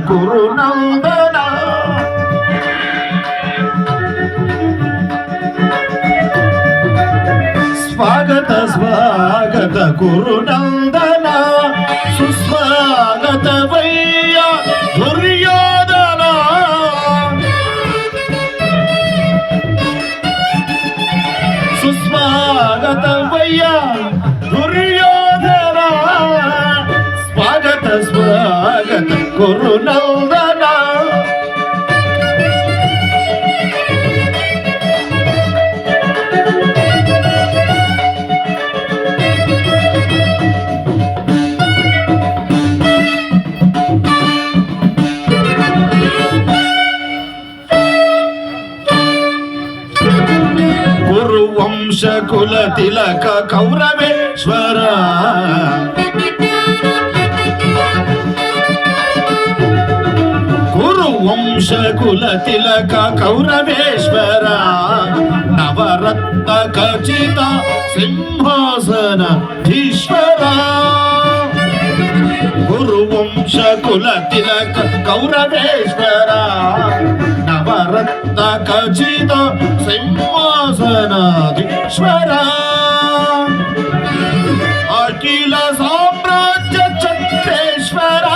ಕುರುನಂದನ ಸ್ವಾಗತ ಸ್ವಾಗತ ಕುರುನಂದನ ಸುಸ್ವಾಗತವಯ್ಯ ದುರ್ಯೋಧನ ಸುಸ್ವಾಗತವಯ್ಯ ದುರ್ಯೋಧನ ಸ್ವಾಗತ ಸ್ವಾಗತ ಕುರುನಂದನ ಕುರುವಂಶ ಕುಲ ತಿಲಕ ಕೌರವೇಶ್ವರ ಕುರುವಂಶ ಕುಲ ತಿಲಕ ಕೌರವೇಶ್ವರ ನವರತ್ನ ಖಚಿತ ಸಿಂಹಾಸನ ಈಶ್ವರ ಕುರುವಂಶ ಕುಲ ತಿಲಕ ಕೌರವೇಶ್ವರ ನವರತ್ನ ಖಚಿತ ಸಿಂಹಾಸನಾಧೀಶ್ವರ ಅಖಿಲ ಸಾಮ್ರಾಜ್ಯ ಚಕ್ರೇಶ್ವರ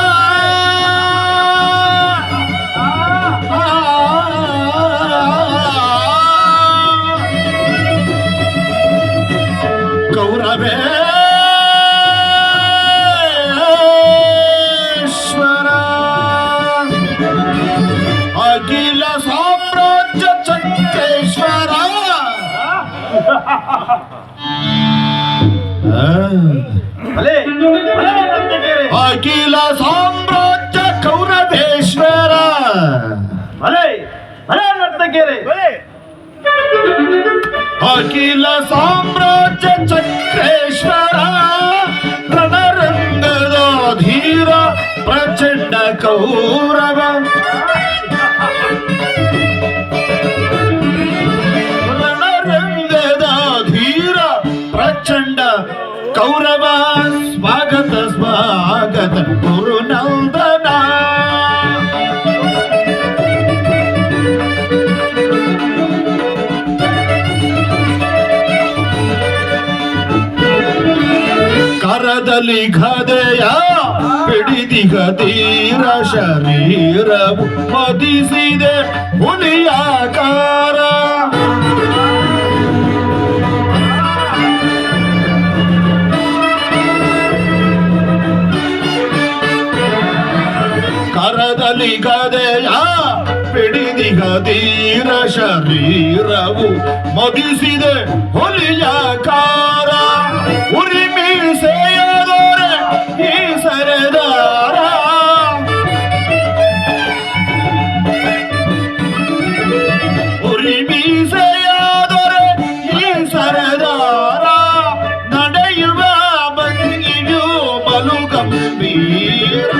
ಕೌರವೇಶ್ವರ ಅಖಿಲ ಸಾಮ್ರಾಜ್ಯ ಚಕ್ರೇಶ್ವರ ಅಖಿಲ ಸಾಮ್ರಾಜ್ಯ ಕೌರವೇಶ್ವರ ಅಖಿಲ ಸಾಮ್ರಾಜ್ಯ ಚಕ್ರೇಶ್ವರ ರಣರಂಗದ ಧೀರ ಪ್ರಚಂಡ ಕೌರವ ರಣರಂಗದ ಧೀರ ಪ್ರಚಂಡ ಕೌರವ ಸ್ವಾಗತ ಸ್ವಾಗತ ಕುರುನಂದನ ಕರದಲ್ಲಿ ಗದೆಯ ಹಿಡಿದಿಗ ತೀರ ಶರೀರವು ಮದಿಸಿದೆ ಹುಲಿಯಾಕಾರ ಕರದಲ್ಲಿ ಗದೆಯ ಹಿಡಿದಿಗ ತೀರ ಶರೀರವು ಮದಿಸಿದೆ ಹುಲಿಯಾಕಾರ ಉರಿಮಿ ಸೇಯದೋರೆ ಈ ಸರದಾರ ಉರಿಮಿ ಸೇಯದೋರೆ ಈ ಸರದಾರ ನಡೆಯುವ ಭಂಗಿಯು ಬಲು ಗಂಭೀರ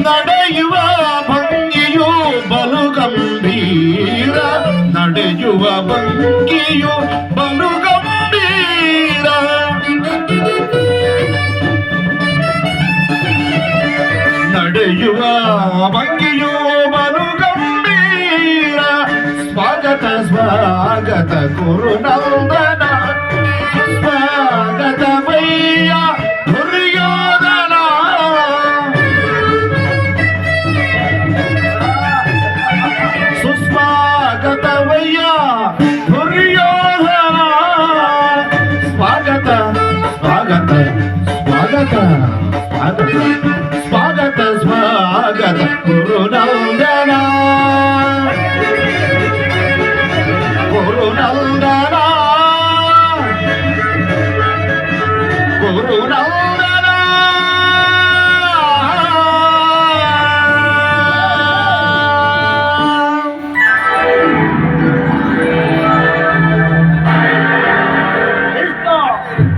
ನಡೆಯುವ ಭಂಗಿಯು ಬಲು ಗಂಭೀರ ನಡೆಯುವ ಭಂಗಿಯು ಬಲು ಗಂಭೀರ ನಡೆಯುವ ಭಂಗಿಯು ಬಲು ಗಂಭೀರ ಸ್ವಾಗತ ಸ್ವಾಗತ ಕುರುನಂದನ ಸ್ವಾಗತ ವಯ್ಯ ದುರ್ಯೋಧನ ಸುಸ್ವಾಗತವಯ್ಯ ದುರ್ಯೋಧನ ಸ್ವಾಗತ ಸ್ವಾಗತ ಸ್ವಾಗತ ಸ್ವಾಗತ ಸ್ವಾಗತ ಸ್ವಾಗತ ಕುರುನಂದನ